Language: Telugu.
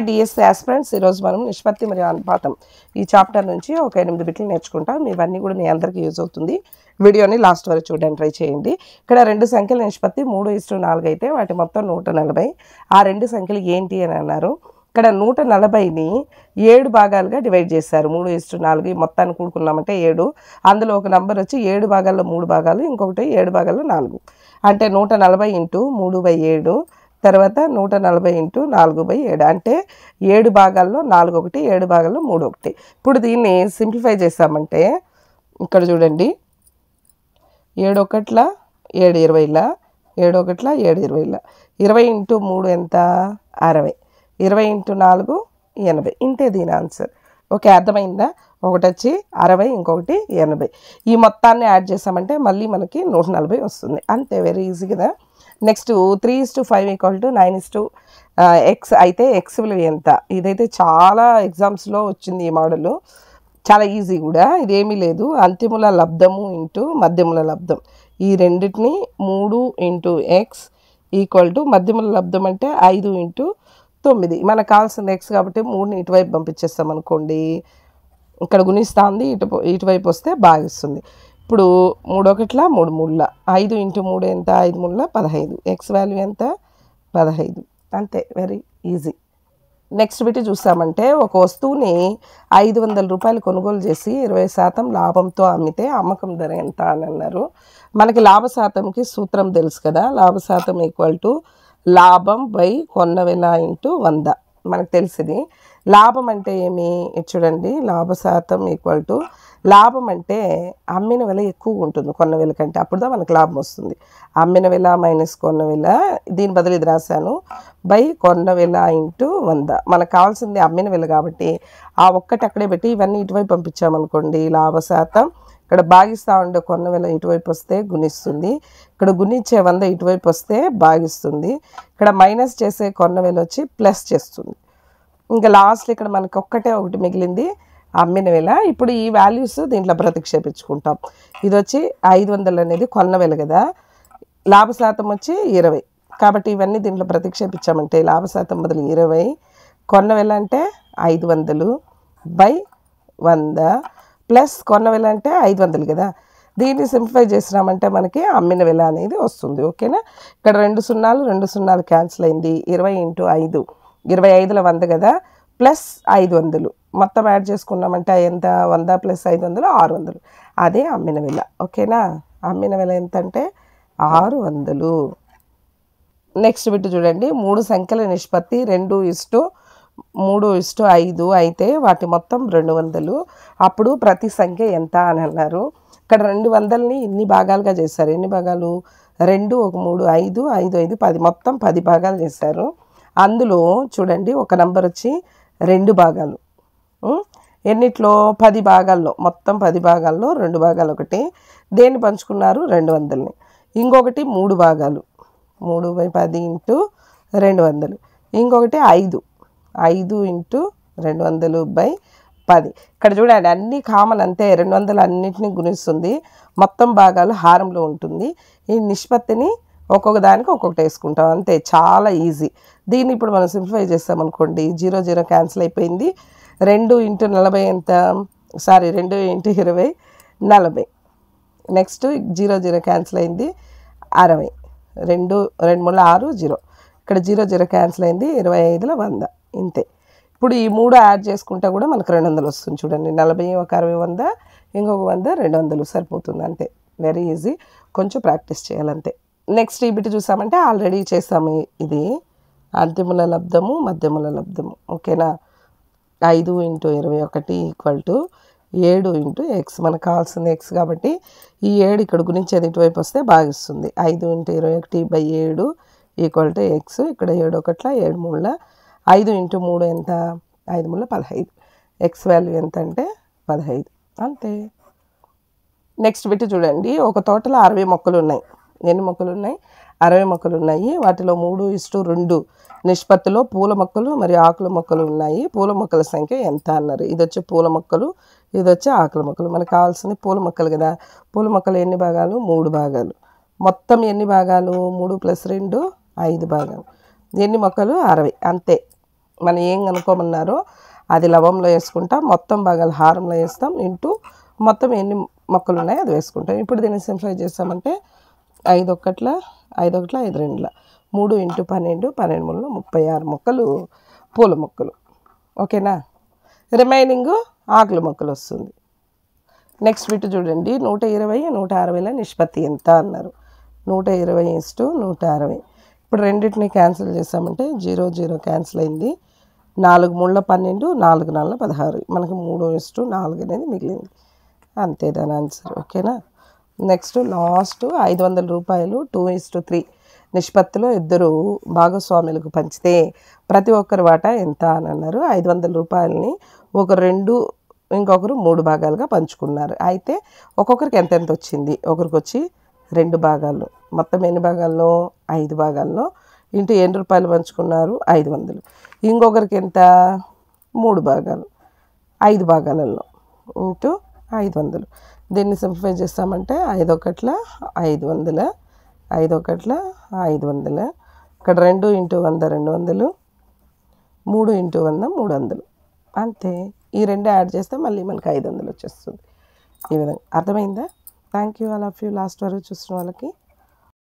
హాయ్ డిఎస్సి ఆస్పిరెంట్స్, ఈరోజు మనం నిష్పత్తి మరియు అనుపాతం ఈ చాప్టర్ నుంచి ఒక 8 బిట్లు నేర్చుకుంటాం. ఇవన్నీ కూడా మీ అందరికీ యూజ్ అవుతుంది. వీడియోని లాస్ట్ వరకు చూడడానికి ట్రై చేయండి. ఇక్కడ రెండు సంఖ్యల నిష్పత్తి 3:4 అయితే వాటి మొత్తం 140. ఆ రెండు సంఖ్యలు ఏంటి అని అన్నారు. ఇక్కడ 140ని 7 భాగాలుగా డివైడ్ చేశారు. 3:4 మొత్తాన్ని కూడుకున్నామంటే 7. అందులో ఒక నెంబర్ వచ్చి 7 భాగాల్లో 3 భాగాలు, ఇంకొకటి 7 భాగాల్లో 4. అంటే 140 × 3/7, తర్వాత 140 × 4/7, అంటే 7 భాగాల్లో 4 ఒకటి, 7 భాగాల్లో 3 ఒకటి. ఇప్పుడు దీన్ని సింప్లిఫై చేసామంటే ఇక్కడ చూడండి, 7 ఒకట్ల 7 20ల, 7 ఒకట్ల 7 20ల, 20 × 3 ఎంత? 60, 20 × 4 80. ఇంతే దీని ఆన్సర్. ఓకే, అర్థమైందా? ఒకటి వచ్చి 60, ఇంకొకటి 80. ఈ మొత్తాన్ని యాడ్ చేసామంటే మళ్ళీ మనకి 140 వస్తుంది. అంతే, వెరీ ఈజీ కదా. నెక్స్ట్ 3:5 = 9:x అయితే ఎక్స్ విలువ ఎంత? ఇదైతే చాలా ఎగ్జామ్స్లో వచ్చింది ఈ మోడల్. చాలా ఈజీ కూడా. ఇదేమీ లేదు, అంతిముల లబ్ధము ఇంటూ మధ్యముల లబ్ధం. ఈ రెండింటిని 3 × x = మధ్యముల లబ్ధం అంటే 5 × 9. మనకు కావాల్సింది x కాబట్టి 3ని ఇటువైపు పంపించేస్తాం అనుకోండి. ఇక్కడ గుణిస్తూ ఉంది, ఇటువైపు వస్తే భాగిస్తుంది. ఇప్పుడు 3 ఒకట్ల 3 మూడుల, 5 × 3 ఎంత? 5 మూడుల 15. ఎక్స్ వాల్యూ ఎంత? 15. అంతే, వెరీ ఈజీ. నెక్స్ట్ బిట్ చూసామంటే, ఒక వస్తువుని 500 రూపాయలు కొనుగోలు చేసి 20% లాభంతో అమ్మితే అమ్మకం ధర ఎంత అని అన్నారు. మనకి లాభ శాతంకి సూత్రం తెలుసు కదా. లాభ శాతం = లాభం / కొన్న వెల × 100. మనకు తెలిసింది. లాభం అంటే ఏమి? చూడండి, లాభ శాతం = లాభం అంటే అమ్మిన వెల ఎక్కువ ఉంటుంది కొన్న వెల కంటే, అప్పుడుదా మనకు లాభం వస్తుంది. అమ్మిన వెల మైనస్ కొన్న వెల, దీని బదులు ఇది రాశాను, / కొన్న వెల × 100. మనకు కావాల్సింది అమ్మిన వెల కాబట్టి ఆ ఒక్కటి అక్కడే పెట్టి ఇవన్నీ ఇటువైపు పంపించామనుకోండి. లాభ శాతం ఇక్కడ భాగిస్తూ ఉండే కొన్న వెల ఇటువైపు వస్తే గుణిస్తుంది, ఇక్కడ గుణించే 100 ఇటువైపు వస్తే భాగిస్తుంది, ఇక్కడ మైనస్ చేసే కొన్న వెల వచ్చి ప్లస్ చేస్తుంది. ఇంకా లాస్ట్ ఇక్కడ మనకి ఒకటి మిగిలింది, అమ్మిన వెల. ఇప్పుడు ఈ వాల్యూస్ దీంట్లో ప్రతిక్షేపించుకుంటాం. ఇది వచ్చి 500 అనేది కొన్న వెల కదా, లాభ శాతం వచ్చి 20. కాబట్టి ఇవన్నీ దీంట్లో ప్రతిక్షేపించామంటే లాభ శాతం బదులు 20, కొన్న వెల అంటే 500 / 100 ప్లస్ కొన్న వెల అంటే 500 కదా. దీన్ని సింప్లిఫై చేసినామంటే మనకి అమ్మిన వెల అనేది వస్తుంది. ఓకేనా? ఇక్కడ 2 0 క్యాన్సిల్ అయింది. 20 × 5, 25ల 100 కదా, ప్లస్ 500 మొత్తం యాడ్ చేసుకున్నామంటే ఎంత? 100 + 500 600. అదే అమ్మిన వెల. ఓకేనా? అమ్మిన వెల ఎంత అంటే 600. నెక్స్ట్ బిట్ చూడండి, 3 సంఖ్యల నిష్పత్తి 2:3:5 అయితే వాటి మొత్తం 200. అప్పుడు ప్రతి సంఖ్య ఎంత అని అన్నారు. ఇక్కడ 200ని ఇన్ని భాగాలుగా చేశారు. ఎన్ని భాగాలు? 2, 1, 3, 5, 5, 5, 10, మొత్తం 10 భాగాలు చేశారు. అందులో చూడండి, ఒక నెంబర్ వచ్చి 2 భాగాలు. ఎన్నిట్లో? 10 భాగాల్లో, మొత్తం 10 భాగాల్లో 2 భాగాలు. ఒకటి దేన్ని పంచుకున్నారు? 200ని. ఇంకొకటి 3 భాగాలు, 3/10 × 200. ఇంకొకటి 5 × 200/10. ఇక్కడ చూడండి, అన్నీ కామన్ అంతే. 200 అన్నింటినీ గుణిస్తుంది, మొత్తం భాగాలు హారంలో ఉంటుంది. ఈ నిష్పత్తిని ఒక్కొక్క దానికి ఒక్కొక్కటి వేసుకుంటాం, అంతే. చాలా ఈజీ. దీన్ని ఇప్పుడు మనం సింప్లిఫై చేస్తామనుకోండి, 0 0 క్యాన్సిల్ అయిపోయింది. 2 × 40 ఎంత? 2 × 20 40. నెక్స్ట్ 0 0 క్యాన్సిల్ అయింది, 60. 2 2 3 6 0. ఇక్కడ 0 0 క్యాన్సిల్ అయింది, 25ల 100. ఇంతే. ఇప్పుడు ఈ 3 యాడ్ చేసుకుంటే కూడా మనకు 200 వస్తుంది. చూడండి, 40, 60, 100, ఇంకొక 100, 200 సరిపోతుంది. అంతే, వెరీ ఈజీ. కొంచెం ప్రాక్టీస్ చేయాలంతే. నెక్స్ట్ ఈ బిట్ చూసామంటే ఆల్రెడీ చేసాము. ఇది అంతిముల లబ్ధము, మధ్యముల లబ్ధము. ఓకేనా? 5 × 21 = 7 × x. మనకు కావాల్సింది x కాబట్టి ఈ 7 ఇక్కడ గుణించేది ఇటువైపు వస్తే భాగిస్తుంది. 5 × 21/7 = x. ఇక్కడ 7 ఒకట్ల 7 మూడుల, 5 × 3 ఎంత? 5 మూడుల 15. ఎక్స్ వాల్యూ ఎంత అంటే 15. అంతే. నెక్స్ట్ బిట్ చూడండి, ఒక తోటలో 60 మొక్కలు ఉన్నాయి. ఎన్ని మొక్కలు ఉన్నాయి? 60 మొక్కలు ఉన్నాయి. వాటిలో 3:2 నిష్పత్తిలో పూల మొక్కలు మరియు ఆకుల మొక్కలు ఉన్నాయి. పూల మొక్కల సంఖ్య ఎంత అన్నారు. ఇది వచ్చి పూల మొక్కలు, ఇది వచ్చి ఆకుల మొక్కలు. మనకు కావాల్సింది పూల మొక్కలు కదా. పూల మొక్కలు ఎన్ని భాగాలు? 3 భాగాలు. మొత్తం ఎన్ని భాగాలు? 3 + 2 5 భాగాలు. ఎన్ని మొక్కలు? 60. అంతే. మనం ఏం కనుక్కోమన్నారో అది లవంలో వేసుకుంటాం, మొత్తం భాగాలు హారంలో వేస్తాం, ఇంటూ మొత్తం ఎన్ని మొక్కలు ఉన్నాయో అది వేసుకుంటాం. ఇప్పుడు దీన్ని సింప్లిఫై చేస్తామంటే 5 ఒకట్ల 5 2 3 × 12 12 3 36 మొక్కలు పూల మొక్కలు. ఓకేనా? రిమైనింగ్ ఆకుల మొక్కలు వస్తుంది. నెక్స్ట్ బిట్ చూడండి, 120 160ల నిష్పత్తి ఎంత అన్నారు. 120:160. ఇప్పుడు రెండింటిని క్యాన్సిల్ చేసామంటే 0 0 క్యాన్సిల్ అయింది. 4 3 12 4 4 16. మనకు 3:4 అనేది మిగిలింది. అంతే దాని ఆన్సర్. ఓకేనా? నెక్స్ట్ లాస్ట్ 500 రూపాయలు 2:3 నిష్పత్తిలో ఇద్దరు భాగస్వాములకు పంచితే ప్రతి ఒక్కరి వాటా ఎంత అని అన్నారు. 500 రూపాయలని ఒకరు 2 ఇంకొకరు 3 భాగాలుగా పంచుకున్నారు. అయితే ఒక్కొక్కరికి ఎంత వచ్చింది? ఒకరికి వచ్చి 2 భాగాలు, మొత్తం ఎన్ని భాగాల్లో? 5 భాగాల్లో, ఇంటూ ఎన్ని రూపాయలు పంచుకున్నారు? 500. ఇంకొకరికి ఎంత? 3 భాగాలు, 5 భాగాలలో ఇంటూ 500. దీన్ని సింప్లిఫై చేస్తామంటే 5 ఒకట్ల 500, 5 ఒకట్ల 500, ఇక్కడ 2 × 100 200, 3 × 100 300. అంతే. ఈ రెండు యాడ్ చేస్తే మళ్ళీ మనకి 500 వచ్చేస్తుంది. ఈ విధంగా అర్థమైందా? Thank you all of you last వరకు చూసిన వాళ్ళకి.